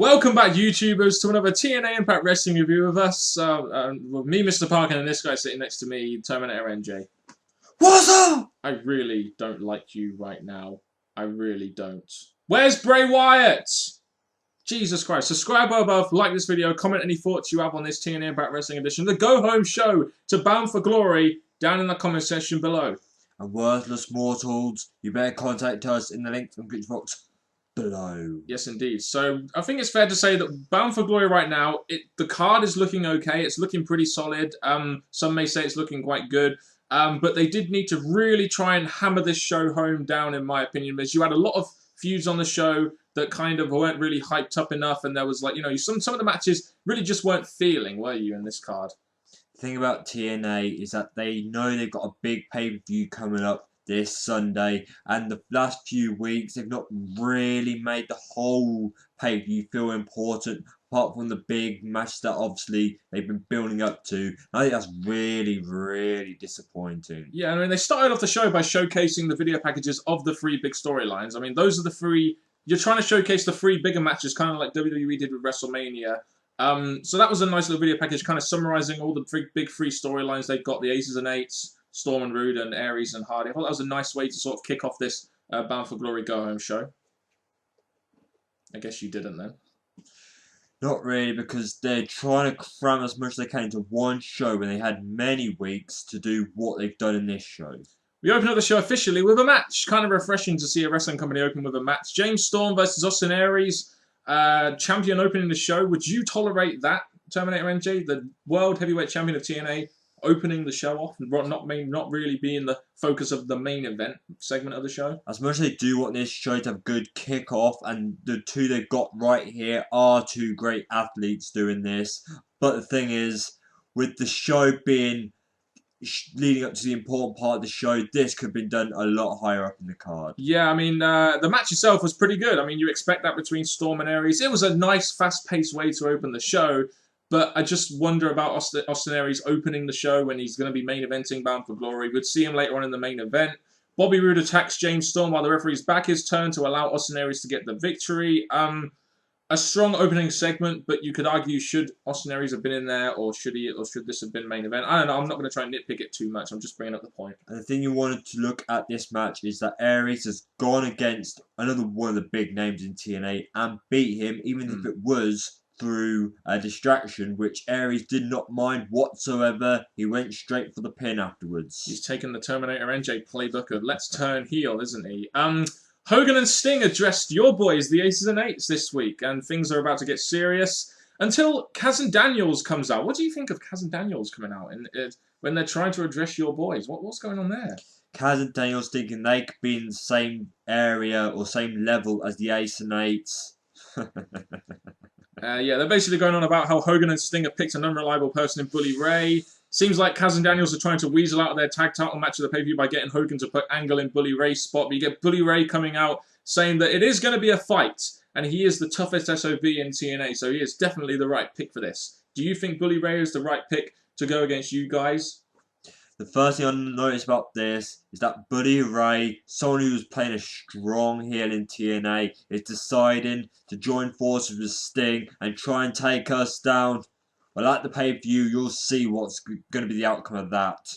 Welcome back, YouTubers, to another TNA Impact Wrestling review of us. With me, Mr. Parkin, and this guy sitting next to me, Terminator NJ. What's up? I really don't like you right now. I really don't. Where's Bray Wyatt? Jesus Christ. Subscribe above, like this video, comment any thoughts you have on this TNA Impact Wrestling edition. The go-home show to Bound for Glory down in the comment section below. And worthless mortals, you better contact us in the link in the box below. Yes, indeed. So I think it's fair to say that Bound for Glory right now, the card is looking okay. It's looking pretty solid. Some may say it's looking quite good. But they did need to really try and hammer this show home down, in my opinion, because you had a lot of feuds on the show that kind of weren't really hyped up enough, and there was like, some of the matches really just weren't feeling, were you, in this card? The thing about TNA is that they know they've got a big pay-per-view coming up this Sunday, and the last few weeks they've not really made the whole pay-per-view feel important, apart from the big match that obviously they've been building up to. I think that's really disappointing. Yeah, I mean, they started off the show by showcasing the video packages of the three big storylines. I mean, those are the three. You're trying to showcase the three bigger matches, kind of like WWE did with WrestleMania. So that was a nice little video package, kind of summarizing all the big three storylines they've got: the Aces and Eights, Storm and Rude, and Aries and Hardy. I thought that was a nice way to sort of kick off this Bound for Glory go-home show. I guess you didn't then. Not really, because they're trying to cram as much as they can into one show when they had many weeks to do what they've done in this show. We open up the show officially with a match. Kind of refreshing to see a wrestling company open with a match. James Storm versus Austin Aries. Champion opening the show. Would you tolerate that, Terminator NJ? The World Heavyweight Champion of TNA opening the show off and not really being the focus of the main event segment of the show? As much as they do want this show to have a good kick-off, and the two they've got right here are two great athletes doing this, but the thing is, with the show being leading up to the important part of the show, this could have been done a lot higher up in the card. Yeah, I mean, the match itself was pretty good. I mean, you expect that between Storm and Aries. It was a nice, fast-paced way to open the show, but I just wonder about Austin Aries opening the show when he's going to be main eventing Bound for Glory. We'd see him later on in the main event. Bobby Roode attacks James Storm while the referee's back is turned to allow Austin Aries to get the victory. A strong opening segment, but you could argue, should Austin Aries have been in there, or should this have been main event? I don't know. I'm not going to try and nitpick it too much. I'm just bringing up the point. And the thing you wanted to look at this match is that Aries has gone against another one of the big names in TNA and beat him, even if it was through a distraction, which Aries did not mind whatsoever. He went straight for the pin afterwards. He's taken the Terminator NJ playbook of let's turn heel, isn't he? Hogan and Sting addressed your boys, the Aces and Eights, this week, and things are about to get serious until Kaz and Daniels comes out. What do you think of Kaz and Daniels coming out when they're trying to address your boys? What's going on there? Kaz and Daniels thinking they could be in the same area or same level as the Aces and Eights. Yeah, they're basically going on about how Hogan and Sting have picked an unreliable person in Bully Ray. Seems like Kaz and Daniels are trying to weasel out of their tag title match of the pay-per-view by getting Hogan to put Angle in Bully Ray's spot. But you get Bully Ray coming out saying that it is going to be a fight, and he is the toughest SOB in TNA, so he is definitely the right pick for this. Do you think Bully Ray is the right pick to go against you guys? The first thing I noticed about this is that Bully Ray, someone who was playing a strong heel in TNA, is deciding to join forces with Sting and try and take us down. Well, at the pay-per-view, you'll see what's going to be the outcome of that.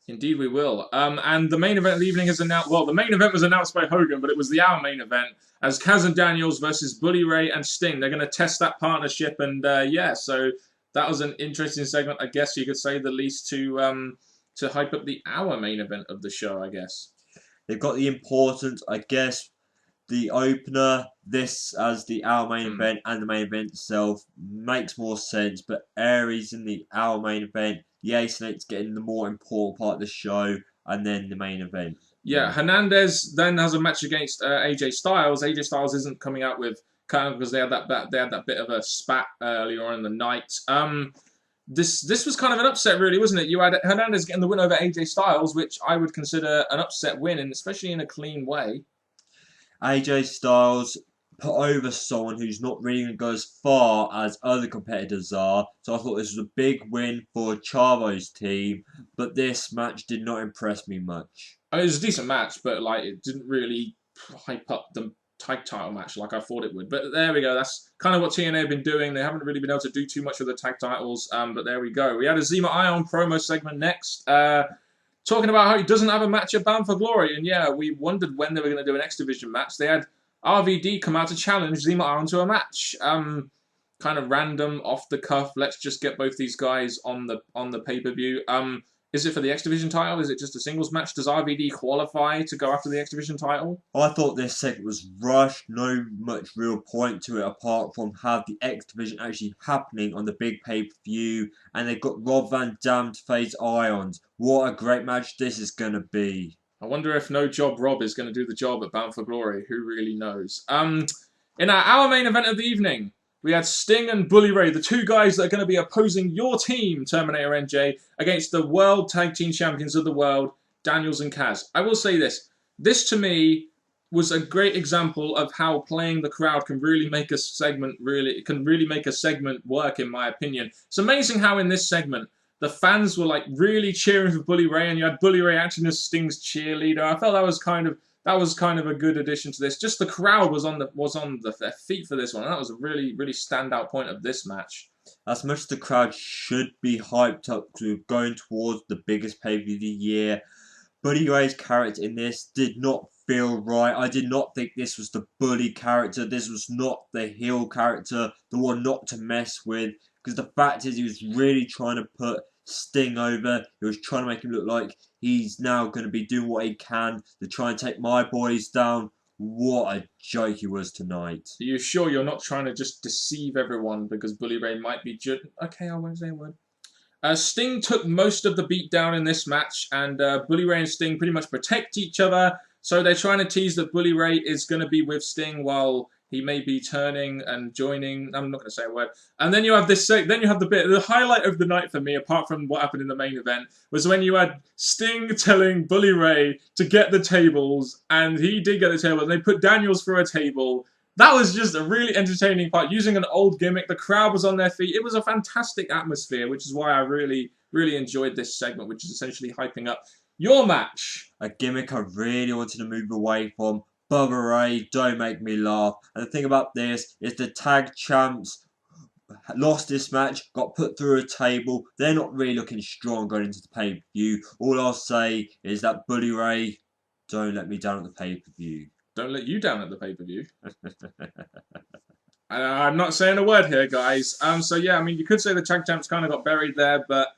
Indeed, we will. And the main event of the evening is announced. Well, the main event was announced by Hogan, but it was the hour main event as Kaz and Daniels versus Bully Ray and Sting. They're going to test that partnership, and yeah, so that was an interesting segment, I guess you could say, the least to hype up the hour main event of the show, I guess. They've got the important, I guess, the opener, this as the hour main event, and the main event itself makes more sense, but Aries in the hour main event, the Ace and Eights getting the more important part of the show, and then the main event. Yeah, Hernandez then has a match against AJ Styles. AJ Styles isn't coming out with kind of because they had that bit of a spat earlier on in the night. This was kind of an upset, really, wasn't it? You had Hernandez getting the win over AJ Styles, which I would consider an upset win, and especially in a clean way. AJ Styles put over someone who's not really going to go as far as other competitors are, so I thought this was a big win for Chavo's team, but this match did not impress me much. I mean, it was a decent match, but like it didn't really hype up the tag title match like I thought it would. But there we go. That's kind of what TNA have been doing. They haven't really been able to do too much with the tag titles. But there we go. We had a Zima Ion promo segment next. Talking about how he doesn't have a match at Bound for Glory. And yeah, we wondered when they were going to do an X Division match. They had RVD come out to challenge Zima Ion to a match. Kind of random, off the cuff. Let's just get both these guys on the pay-per-view. Is it for the X Division title? Is it just a singles match? Does RVD qualify to go after the X Division title? I thought this segment was rushed. No much real point to it apart from have the X Division actually happening on the big pay-per-view. And they've got Rob Van Dam to face Ions. What a great match this is going to be. I wonder if No Job Rob is going to do the job at Bound for Glory. Who really knows? In our main event of the evening, we had Sting and Bully Ray, the two guys that are going to be opposing your team, Terminator NJ, against the World Tag Team Champions of the world, Daniels and Kaz. I will say this. This, to me, was a great example of how playing the crowd can really make a segment work, in my opinion. It's amazing how in this segment, the fans were like really cheering for Bully Ray, and you had Bully Ray acting as Sting's cheerleader. I felt that was kind of a good addition to this. Just the crowd was on their feet for this one, and that was a really, really standout point of this match. As much as the crowd should be hyped up to going towards the biggest pay-per-view of the year, Bully Ray's character in this did not feel right. I did not think this was the Bully character. This was not the heel character, the one not to mess with. Because the fact is, he was really trying to put Sting over. He was trying to make him look like he's now going to be doing what he can to try and take my boys down. What a joke he was tonight. Are you sure you're not trying to just deceive everyone because Bully Ray might be okay, I won't say a word. Sting took most of the beat down in this match, and Bully Ray and Sting pretty much protect each other. So they're trying to tease that Bully Ray is going to be with Sting while he may be turning and joining. I'm not going to say a word. And then you have this. Then you have the highlight of the night for me, apart from what happened in the main event, was when you had Sting telling Bully Ray to get the tables, and he did get the tables. And they put Daniels through a table. That was just a really entertaining part. Using an old gimmick, the crowd was on their feet. It was a fantastic atmosphere, which is why I really, really enjoyed this segment, which is essentially hyping up your match. A gimmick I really wanted to move away from. Bubba Ray, don't make me laugh. And the thing about this is the tag champs lost this match, got put through a table. They're not really looking strong going into the pay-per-view. All I'll say is that Bully Ray, don't let me down at the pay-per-view. Don't let you down at the pay-per-view. I'm not saying a word here, guys. So yeah, I mean, you could say the tag champs kind of got buried there, but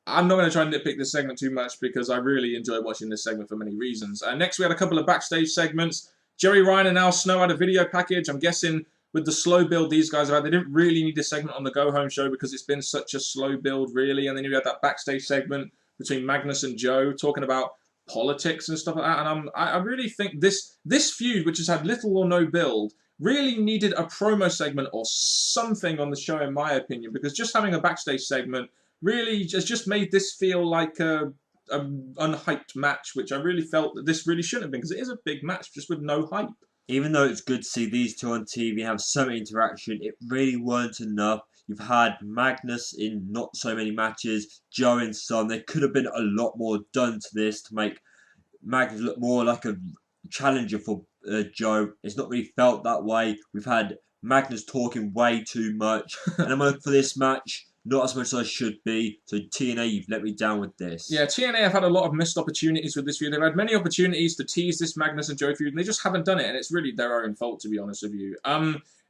I'm not going to try and nitpick this segment too much because I really enjoyed watching this segment for many reasons. Next, we had a couple of backstage segments. Jerry Ryan and Al Snow had a video package. I'm guessing with the slow build these guys have had, they didn't really need a segment on the Go Home show because it's been such a slow build, really. And then you had that backstage segment between Magnus and Joe talking about politics and stuff like that. And I really think this feud, which has had little or no build, really needed a promo segment or something on the show, in my opinion, because just having a backstage segment really has just made this feel like a unhyped match, which I really felt that this really shouldn't have been, because it is a big match just with no hype. Even though it's good to see these two on TV have some interaction, it really weren't enough. You've had Magnus in not so many matches, Joe in some. There could have been a lot more done to this to make Magnus look more like a challenger for Joe. It's not really felt that way. We've had Magnus talking way too much. And I'm for this match, not as much as I should be. So TNA, you've let me down with this. Yeah, TNA have had a lot of missed opportunities with this feud. They've had many opportunities to tease this Magnus and Joe feud, and they just haven't done it, and it's really their own fault, to be honest with you.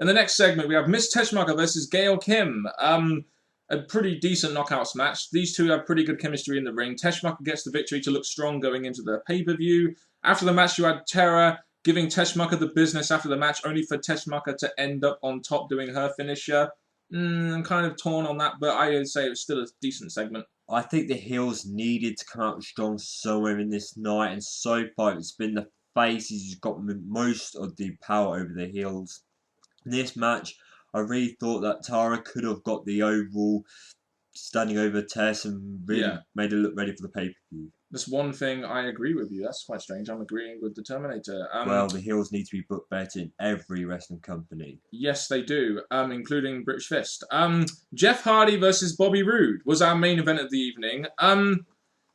In the next segment, we have Miss Teschmacher versus Gail Kim. A pretty decent knockouts match. These two have pretty good chemistry in the ring. Teschmacher gets the victory to look strong going into the pay-per-view. After the match, you had Tara giving Teschmacher the business after the match, only for Teschmacher to end up on top doing her finisher. I'm kind of torn on that, but I would say it was still a decent segment. I think the heels needed to come out strong somewhere in this night, and so far it's been the faces who's got most of the power over the heels. In this match, I really thought that Tara could have got the overall standing over Tess and really made her look ready for the pay-per-view. That's one thing I agree with you. That's quite strange. I'm agreeing with the Terminator. Well, the heels need to be booked better in every wrestling company. Yes, they do, including British Fist. Jeff Hardy versus Bobby Roode was our main event of the evening.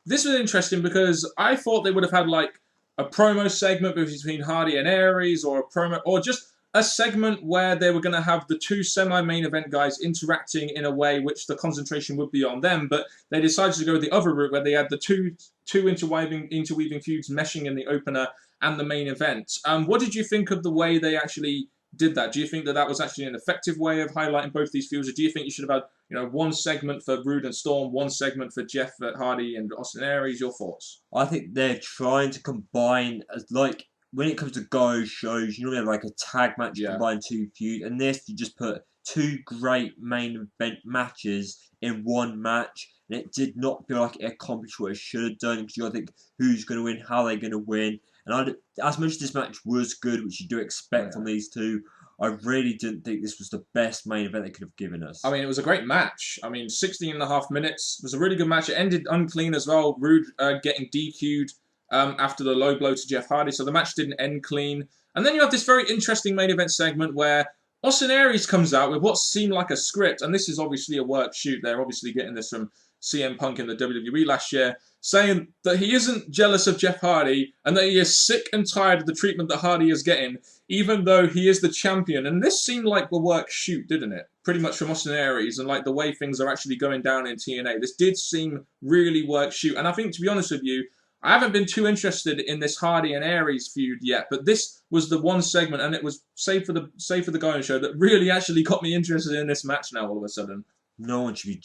This was interesting because I thought they would have had like a promo segment between Hardy and Aries, or a promo, or just a segment where they were going to have the two semi-main event guys interacting in a way which the concentration would be on them, but they decided to go the other route where they had the two interweaving feuds meshing in the opener and the main event. What did you think of the way they actually did that? Do you think that that was actually an effective way of highlighting both these feuds, or do you think you should have had one segment for Rude and Storm, one segment for Jeff Hardy and Austin Aries? Your thoughts? I think they're trying to combine, like, when it comes to go shows, you normally have like a tag match, combine two feuds, and this you just put two great main event matches in one match, and it did not feel like it accomplished what it should have done, because you got to think who's going to win, how they're going to win, and as much as this match was good, which you do expect from these two, I really didn't think this was the best main event they could have given us. I mean, it was a great match. I mean, 16.5 minutes. It was a really good match. It ended unclean as well. Rude getting DQ'd after the low blow to Jeff Hardy. So the match didn't end clean. And then you have this very interesting main event segment where Austin Aries comes out with what seemed like a script. And this is obviously a work shoot. They're obviously getting this from CM Punk in the WWE last year, saying that he isn't jealous of Jeff Hardy and that he is sick and tired of the treatment that Hardy is getting, even though he is the champion. And this seemed like a work shoot, didn't it? Pretty much from Austin Aries, and like the way things are actually going down in TNA. This did seem really work shoot. And I think, to be honest with you, I haven't been too interested in this Hardy and Aries feud yet, but this was the one segment, and it was save for the going show, that really actually got me interested in this match now all of a sudden. No one should be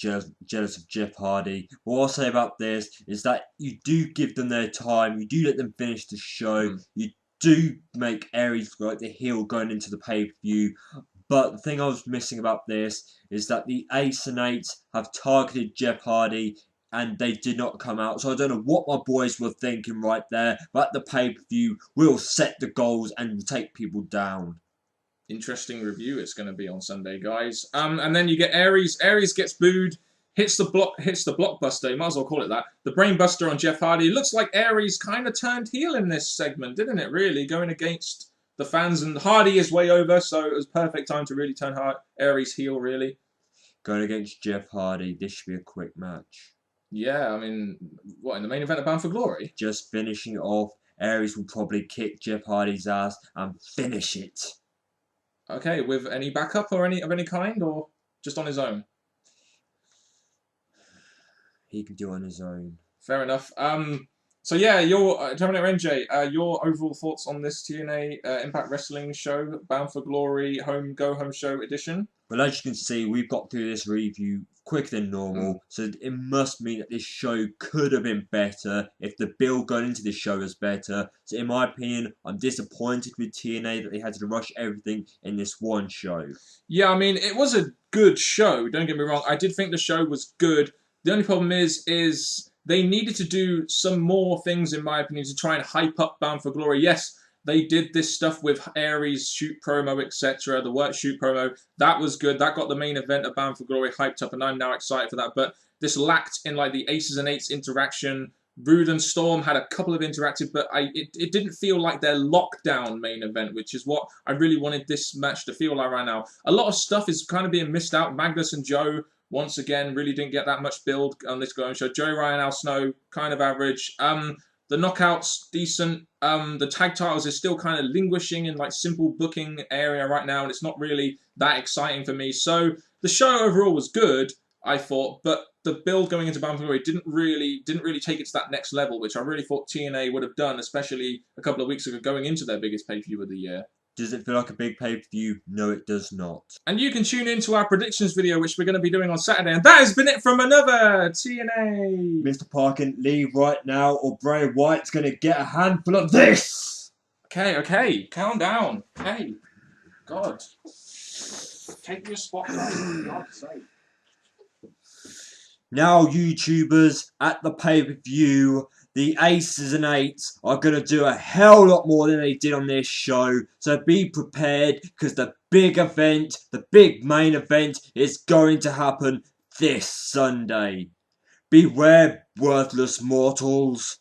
jealous of Jeff Hardy. What I'll say about this is that you do give them their time. You do let them finish the show. You do make Aries like the heel going into the pay-per-view. But the thing I was missing about this is that the Ace and Eight have targeted Jeff Hardy and they did not come out. So I don't know what my boys were thinking right there. But the pay-per-view will set the goals and take people down. Interesting review it's going to be on Sunday, guys. And then you get Aries. Aries gets booed, hits the blockbuster. You might as well call it that. The brainbuster on Jeff Hardy. It looks like Aries kind of turned heel in this segment, didn't it? Really going against the fans, and Hardy is way over, so it was perfect time to really turn Aries heel. Really going against Jeff Hardy. This should be a quick match. Yeah, I mean, what, in the main event of Bound for Glory? Just finishing it off. Aries will probably kick Jeff Hardy's ass and finish it. Okay, with any backup or any kind, or just on his own? He can do it on his own. Fair enough. So yeah, your Terminator NJ, your overall thoughts on this TNA Impact Wrestling show, Bound for Glory Go Home Show edition? Well, as you can see, we've got through this review quicker than normal, so it must mean that this show could have been better if the build going into this show was better. So in my opinion, I'm disappointed with TNA that they had to rush everything in this one show. Yeah, I mean, it was a good show, don't get me wrong. I did think the show was good. The only problem is they needed to do some more things, in my opinion, to try and hype up Bound for Glory. Yes, they did this stuff with Aries shoot promo, etc. The work shoot promo, that was good. That got the main event of Bound for Glory hyped up, and I'm now excited for that. But this lacked in like the Aces and Eights interaction. Rude and Storm had a couple of interactive, but it didn't feel like their lockdown main event, which is what I really wanted this match to feel like right now. A lot of stuff is kind of being missed out. Magnus and Joe, once again, really didn't get that much build on this going show. Joey Ryan, Al Snow, kind of average. The knockouts, decent. The tag titles is still kind of languishing in like simple booking area right now, and it's not really that exciting for me. So the show overall was good, I thought, but the build going into Bound for Glory didn't really take it to that next level, which I really thought TNA would have done, especially a couple of weeks ago going into their biggest pay-per-view of the year. Does it feel like a big pay-per-view? No, it does not. And you can tune in to our predictions video, which we're going to be doing on Saturday. And that has been it from another TNA. Mr. Parkin, leave right now, or Bray Wyatt's going to get a handful of this. Okay. Calm down. Hey. God. Take your spotlight, for God's sake. Now, YouTubers, at the pay-per-view, the Aces and Eights are going to do a hell lot more than they did on this show. So be prepared, because the big event, the big main event, is going to happen this Sunday. Beware, worthless mortals.